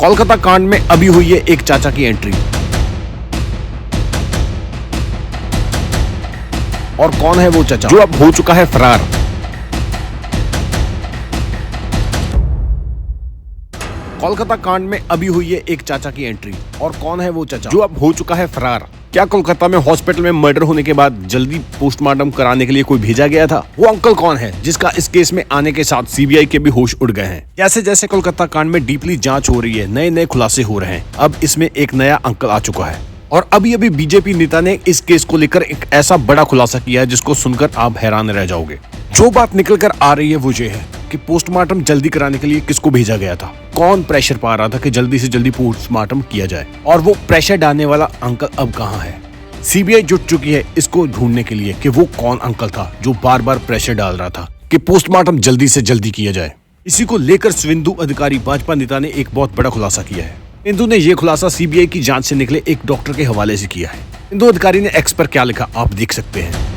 कोलकाता कांड में अभी हुई है एक चाचा की एंट्री। और कौन है वो चाचा जो अब हो चुका है फरार। कोलकाता कांड में अभी हुई है एक चाचा की एंट्री। और कौन है वो चाचा जो अब हो चुका है फरार। क्या कोलकाता में हॉस्पिटल में मर्डर होने के बाद जल्दी पोस्टमार्टम कराने के लिए कोई भेजा गया था? वो अंकल कौन है जिसका इस केस में आने के साथ सीबीआई के भी होश उड़ गए हैं? जैसे जैसे कोलकाता कांड में डीपली जांच हो रही है, नए नए खुलासे हो रहे हैं। अब इसमें एक नया अंकल आ चुका है और अभी अभी बीजेपी नेता ने इस केस को लेकर एक ऐसा बड़ा खुलासा किया है जिसको सुनकर आप हैरान रह जाओगे। जो बात निकल कर आ रही है वो ये है कि पोस्टमार्टम जल्दी कराने के लिए किसको भेजा गया था, कौन प्रेशर पा रहा था कि जल्दी से जल्दी पोस्टमार्टम किया जाए, और वो प्रेशर डालने वाला अंकल अब कहाँ है। सीबीआई जुट चुकी है इसको ढूंढने के लिए कि वो कौन अंकल था जो बार बार प्रेशर डाल रहा था कि पोस्टमार्टम जल्दी से जल्दी किया जाए। इसी को लेकर सुवेंदु अधिकारी भाजपा नेता ने एक बहुत बड़ा खुलासा किया है। इंदु ने यह खुलासा सीबीआई की जांच से निकले एक डॉक्टर के हवाले से किया है। इंदु अधिकारी ने एक्स पर क्या लिखा आप देख सकते हैं।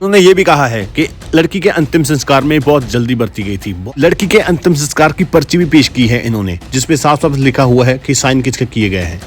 उन्होंने ये भी कहा है कि लड़की के अंतिम संस्कार में बहुत जल्दी बरती गई थी। लड़की के अंतिम संस्कार की पर्ची भी पेश की है इन्होंने, जिसपे साफ साफ लिखा हुआ है कि साइन किसके किए गए हैं।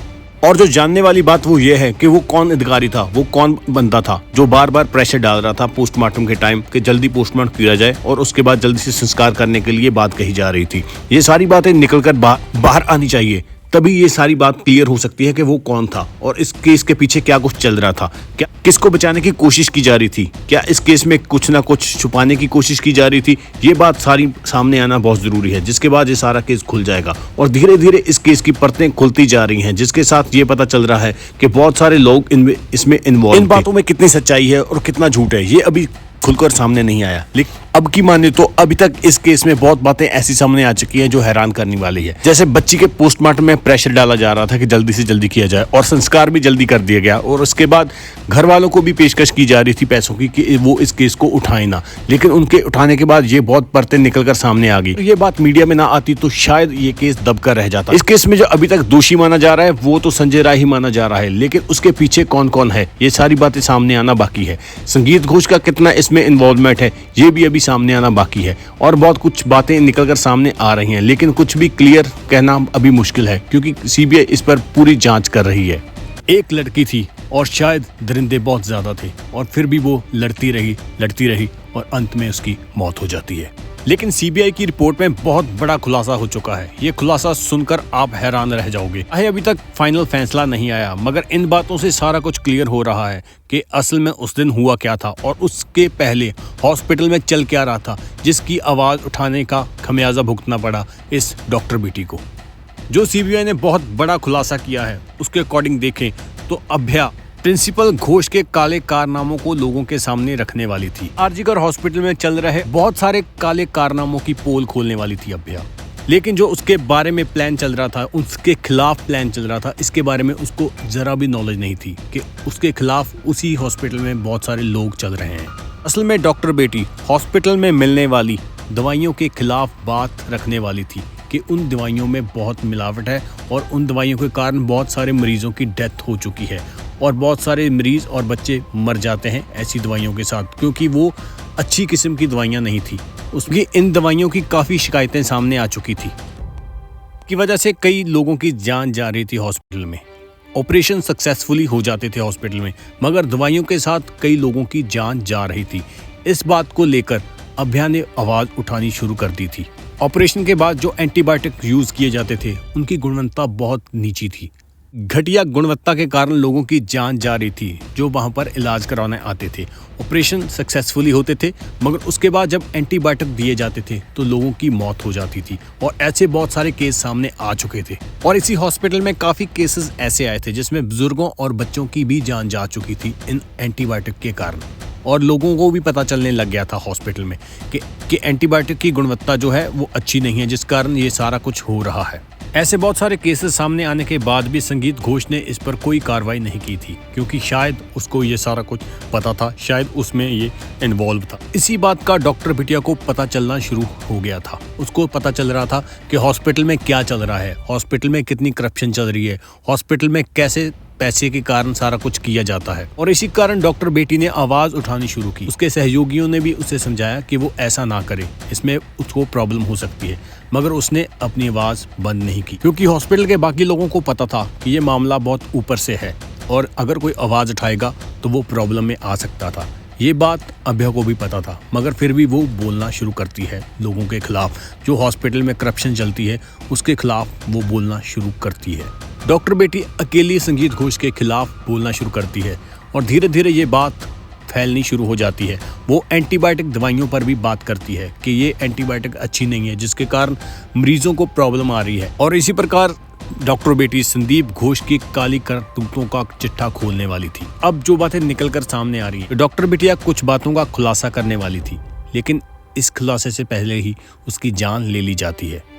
और जो जानने वाली बात वो ये है कि वो कौन अधिकारी था, वो कौन बंदा था जो बार बार प्रेशर डाल रहा था पोस्टमार्टम के टाइम कि जल्दी पोस्टमार्टम किया जाए और उसके बाद जल्दी से संस्कार करने के लिए बात कही जा रही थी। ये सारी बातें निकलकर बाहर आनी चाहिए, तभी ये सारी बात क्लियर हो सकती है कि वो कौन था और इस केस के पीछे क्या कुछ चल रहा था, क्या किसको बचाने की कोशिश की जा रही थी, क्या इस केस में कुछ ना कुछ छुपाने की कोशिश की जा रही थी। ये बात सारी सामने आना बहुत जरूरी है, जिसके बाद ये सारा केस खुल जाएगा। और धीरे धीरे इस केस की परतें खुलती जा रही हैं, जिसके साथ ये पता चल रहा है कि बहुत सारे लोग इसमें इन्वॉल्व। इन बातों में कितनी सच्चाई है और कितना झूठ है ये अभी खुलकर सामने नहीं आया, लेकिन अब की माने तो अभी तक इस केस में बहुत बातें ऐसी सामने आ चुकी हैं जो हैरान करने वाली है। जैसे बच्ची के पोस्टमार्टम में प्रेशर डाला जा रहा था कि जल्दी से जल्दी किया जाए और संस्कार भी जल्दी कर दिया गया, और उसके बाद घर वालों को भी पेशकश की जा रही थी पैसों की कि वो इस केस को उठाए ना, लेकिन उनके उठाने के बाद ये बहुत परतें निकलकर सामने आ गई। ये बात मीडिया में ना आती तो शायद ये केस दबकर रह जाता। इस केस में जो अभी तक दोषी माना जा रहा है वो तो संजय राय ही माना जा रहा है, लेकिन उसके पीछे कौन कौन है ये सारी बातें सामने आना बाकी है। संगीत घोष का कितना इसमें इन्वॉल्वमेंट है ये भी अभी सामने आना बाकी है, और बहुत कुछ बातें निकलकर सामने आ रही हैं, लेकिन कुछ भी क्लियर कहना अभी मुश्किल है क्योंकि सीबीआई इस पर पूरी जांच कर रही है। एक लड़की थी और शायद दरिंदे बहुत ज्यादा थे, और फिर भी वो लड़ती रही और अंत में उसकी मौत हो जाती है। लेकिन सीबीआई की रिपोर्ट में बहुत बड़ा खुलासा हो चुका है। ये खुलासा सुनकर आप हैरान रह जाओगे। अभी तक फाइनल फैसला नहीं आया, मगर इन बातों से सारा कुछ क्लियर हो रहा है कि असल में उस दिन हुआ क्या था और उसके पहले हॉस्पिटल में चल क्या रहा था, जिसकी आवाज उठाने का खमियाजा भुगतना पड़ा इस डॉक्टर बेटी को। जो सीबीआई ने बहुत बड़ा खुलासा किया है उसके अकॉर्डिंग देखें तो अभ्या प्रिंसिपल घोष के काले कारनामों को लोगों के सामने रखने वाली थी। आरजीकर हॉस्पिटल में चल रहे बहुत सारे काले कारनामों की पोल खोलने वाली थी अभ्या, लेकिन जो उसके बारे में प्लान चल रहा था, उसके खिलाफ प्लान चल रहा था, इसके बारे में उसको जरा भी नॉलेज नहीं थी कि उसके खिलाफ उसी हॉस्पिटल में बहुत सारे लोग चल रहे हैं। असल में डॉक्टर बेटी हॉस्पिटल में मिलने वाली दवाइयों के खिलाफ बात रखने वाली थी कि उन दवाइयों में बहुत मिलावट है और उन दवाइयों के कारण बहुत सारे मरीजों की डेथ हो चुकी है और बहुत सारे मरीज और बच्चे मर जाते हैं ऐसी दवाइयों के साथ, क्योंकि वो अच्छी किस्म की दवाइयां नहीं थी। उसकी इन दवाइयों की काफ़ी शिकायतें सामने आ चुकी थी, की वजह से कई लोगों की जान जा रही थी हॉस्पिटल में। ऑपरेशन सक्सेसफुली हो जाते थे हॉस्पिटल में, मगर दवाइयों के साथ कई लोगों की जान जा रही थी। इस बात को लेकर अभ्या ने आवाज़ उठानी शुरू कर दी थी। ऑपरेशन के बाद जो एंटीबायोटिक यूज़ किए जाते थे उनकी गुणवत्ता बहुत नीची थी। घटिया गुणवत्ता के कारण लोगों की जान जा रही थी जो वहां पर इलाज कराने आते थे। ऑपरेशन सक्सेसफुली होते थे, मगर उसके बाद जब एंटीबायोटिक दिए जाते थे तो लोगों की मौत हो जाती थी, और ऐसे बहुत सारे केस सामने आ चुके थे। और इसी हॉस्पिटल में काफ़ी केसेस ऐसे आए थे जिसमें बुजुर्गों और बच्चों की भी जान जा चुकी थी इन एंटीबायोटिक के कारण। और लोगों को भी पता चलने लग गया था हॉस्पिटल में कि एंटीबायोटिक की गुणवत्ता जो है वो अच्छी नहीं है, जिस कारण ये सारा कुछ हो रहा है। ऐसे बहुत सारे केसेस सामने आने के बाद भी संगीत घोष ने इस पर कोई कार्रवाई नहीं की थी, क्योंकि शायद उसको ये सारा कुछ पता था, शायद उसमें ये इन्वॉल्व था। इसी बात का डॉक्टर बिटिया को पता चलना शुरू हो गया था। उसको पता चल रहा था कि हॉस्पिटल में क्या चल रहा है, हॉस्पिटल में कितनी करप्शन चल रही है, हॉस्पिटल में कैसे पैसे के कारण सारा कुछ किया जाता है। और इसी कारण डॉक्टर बेटी ने आवाज उठानी शुरू की। उसके सहयोगियों ने भी उसे समझाया कि वो ऐसा ना करे, इसमें उसको प्रॉब्लम हो सकती है, मगर उसने अपनी आवाज बंद नहीं की, क्योंकि हॉस्पिटल के बाकी लोगों को पता था कि ये मामला बहुत ऊपर से है और अगर कोई आवाज उठाएगा तो वो प्रॉब्लम में आ सकता था। ये बात अभ्या को भी पता था, मगर फिर भी वो बोलना शुरू करती है लोगों के खिलाफ। जो हॉस्पिटल में करप्शन चलती है उसके खिलाफ वो बोलना शुरू करती है। डॉक्टर बेटी अकेली संगीत घोष के खिलाफ बोलना शुरू करती है और धीरे धीरे ये बात फैलनी शुरू हो जाती है। वो एंटीबायोटिक दवाइयों पर भी बात करती है कि ये एंटीबायोटिक अच्छी नहीं है, जिसके कारण मरीजों को प्रॉब्लम आ रही है। और इसी प्रकार डॉक्टर बेटी संदीप घोष की काली करतूतों का चिट्ठा खोलने वाली थी। अब जो बातें निकलकर सामने आ रही है, डॉक्टर बेटिया कुछ बातों का खुलासा करने वाली थी, लेकिन इस खुलासे से पहले ही उसकी जान ले ली जाती है।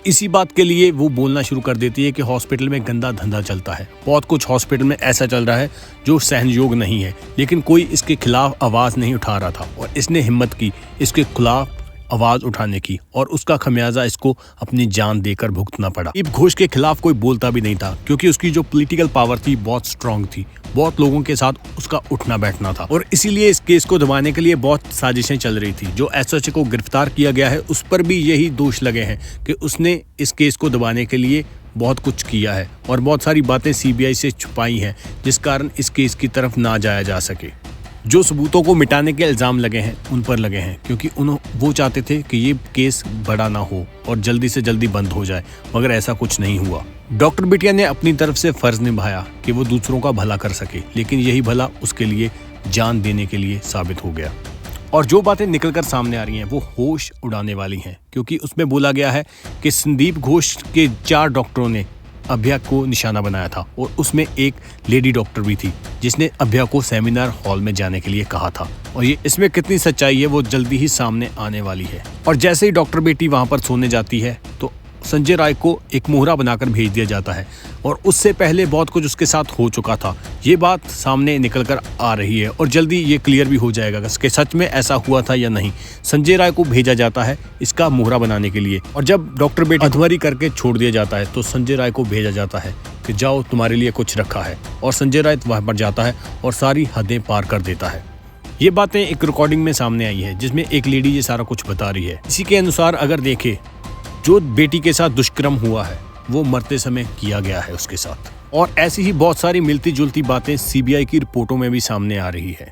इसी बात के लिए वो बोलना शुरू कर देती है कि हॉस्पिटल में गंदा धंधा चलता है, बहुत कुछ हॉस्पिटल में ऐसा चल रहा है जो सहनयोग नहीं है, लेकिन कोई इसके खिलाफ आवाज नहीं उठा रहा था और इसने हिम्मत की इसके खिलाफ आवाज उठाने की और उसका खमियाजा इसको अपनी जान देकर भुगतना पड़ा। संदीप घोष के खिलाफ कोई बोलता भी नहीं था, क्योंकि उसकी जो पॉलिटिकल पावर थी बहुत स्ट्रांग थी, बहुत लोगों के साथ उसका उठना बैठना था और इसीलिए इस केस को दबाने के लिए बहुत साजिशें चल रही थी। जो एसएचओ को गिरफ्तार किया गया है उस पर भी यही दोष लगे हैं कि उसने इस केस को दबाने के लिए बहुत कुछ किया है और बहुत सारी बातें सीबीआई से छुपाई हैं, जिस कारण इस केस की तरफ ना जाया जा सके। जो सबूतों को मिटाने के इल्जाम लगे हैं उन पर लगे हैं, क्योंकि वो चाहते थे कि ये केस बड़ा ना हो और जल्दी से जल्दी बंद हो जाए, मगर ऐसा कुछ नहीं हुआ। डॉक्टर बिटिया ने अपनी तरफ से फर्ज निभाया कि वो दूसरों का भला कर सके, लेकिन यही भला उसके लिए जान देने के लिए साबित हो गया। और जो बातें निकलकर सामने आ रही हैं वो होश उड़ाने वाली हैं, क्योंकि उसमें बोला गया है कि संदीप घोष के 4 डॉक्टरों ने अभ्या को निशाना बनाया था और उसमें एक लेडी डॉक्टर भी थी जिसने अभ्या को सेमिनार हॉल में जाने के लिए कहा था। और ये इसमें कितनी सच्चाई है वो जल्दी ही सामने आने वाली है। और जैसे ही डॉक्टर बेटी वहां पर सोने जाती है तो संजय राय को एक मोहरा बनाकर भेज दिया जाता है और उससे पहले बहुत कुछ उसके साथ हो चुका था। ये बात सामने निकल कर आ रही है और जल्दी ये क्लियर भी हो जाएगा कि सच में ऐसा हुआ था या नहीं। संजय राय को भेजा जाता है इसका मोहरा बनाने के लिए और जब डॉक्टर बेटी अधमरी करके छोड़ दिया जाता है तो संजय राय को भेजा जाता है कि जाओ तुम्हारे लिए कुछ रखा है, और संजय राय वहां पर जाता है और सारी हदें पार कर देता है। ये बातें एक रिकॉर्डिंग में सामने आई है जिसमें एक लेडी ये सारा कुछ बता रही है। इसी के अनुसार अगर देखें, जो बेटी के साथ दुष्कर्म हुआ है वो मरते समय किया गया है उसके साथ। और ऐसी ही बहुत सारी मिलती जुलती बातें सीबीआई की रिपोर्टों में भी सामने आ रही है।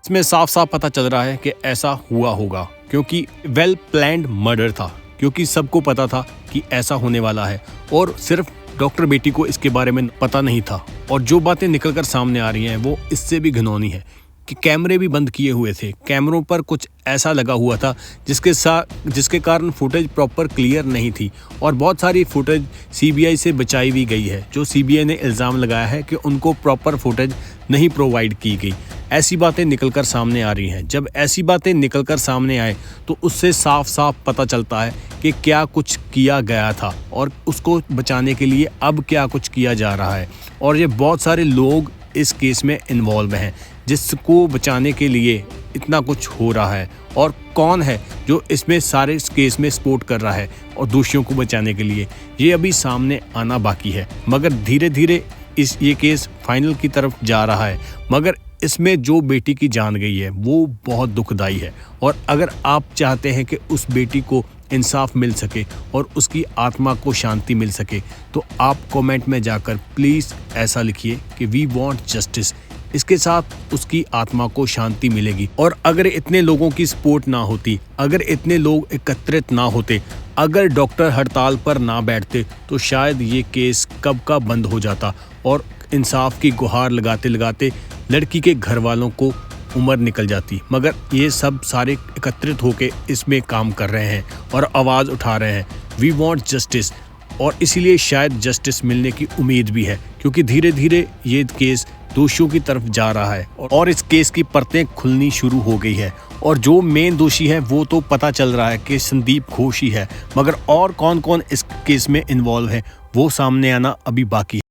इसमें साफ साफ पता चल रहा है कि ऐसा हुआ होगा, क्योंकि वेल प्लान्ड मर्डर था, क्योंकि सबको पता था कि ऐसा होने वाला है और सिर्फ डॉक्टर बेटी को इसके बारे में पता नहीं था। और जो बातें निकलकर सामने आ रही हैं वो इससे भी घिनौनी है कि कैमरे भी बंद किए हुए थे, कैमरों पर कुछ ऐसा लगा हुआ था जिसके कारण फुटेज प्रॉपर क्लियर नहीं थी और बहुत सारी फुटेज सीबीआई से बचाई भी गई है। जो सीबीआई ने इल्ज़ाम लगाया है कि उनको प्रॉपर फुटेज नहीं प्रोवाइड की गई। ऐसी बातें निकलकर सामने आ रही हैं। जब ऐसी बातें निकलकर सामने आए तो उससे साफ साफ पता चलता है कि क्या कुछ किया गया था और उसको बचाने के लिए अब क्या कुछ किया जा रहा है। और ये बहुत सारे लोग इस केस में इन्वॉल्व हैं जिसको बचाने के लिए इतना कुछ हो रहा है, और कौन है जो इसमें सारे इस केस में सपोर्ट कर रहा है और दोषियों को बचाने के लिए, ये अभी सामने आना बाकी है। मगर धीरे धीरे ये केस फाइनल की तरफ जा रहा है। मगर इसमें जो बेटी की जान गई है वो बहुत दुखदाई है। और अगर आप चाहते हैं कि उस बेटी को इंसाफ मिल सके और उसकी आत्मा को शांति मिल सके तो आप कमेंट में जाकर प्लीज़ ऐसा लिखिए कि वी वांट जस्टिस। इसके साथ उसकी आत्मा को शांति मिलेगी। और अगर इतने लोगों की सपोर्ट ना होती, अगर इतने लोग एकत्रित ना होते, अगर डॉक्टर हड़ताल पर ना बैठते तो शायद ये केस कब का बंद हो जाता और इंसाफ की गुहार लगाते लगाते लड़की के घर वालों को उम्र निकल जाती। मगर ये सब सारे एकत्रित होकर इसमें काम कर रहे हैं और आवाज़ उठा रहे हैं। We want justice. और इसीलिए शायद जस्टिस मिलने की उम्मीद भी है, क्योंकि धीरे धीरे ये केस दोषियों की तरफ जा रहा है और इस केस की परतें खुलनी शुरू हो गई है। और जो मेन दोषी है वो तो पता चल रहा है कि संदीप घोष ही है, मगर और कौन कौन इस केस में इन्वॉल्व है वो सामने आना अभी बाकी है।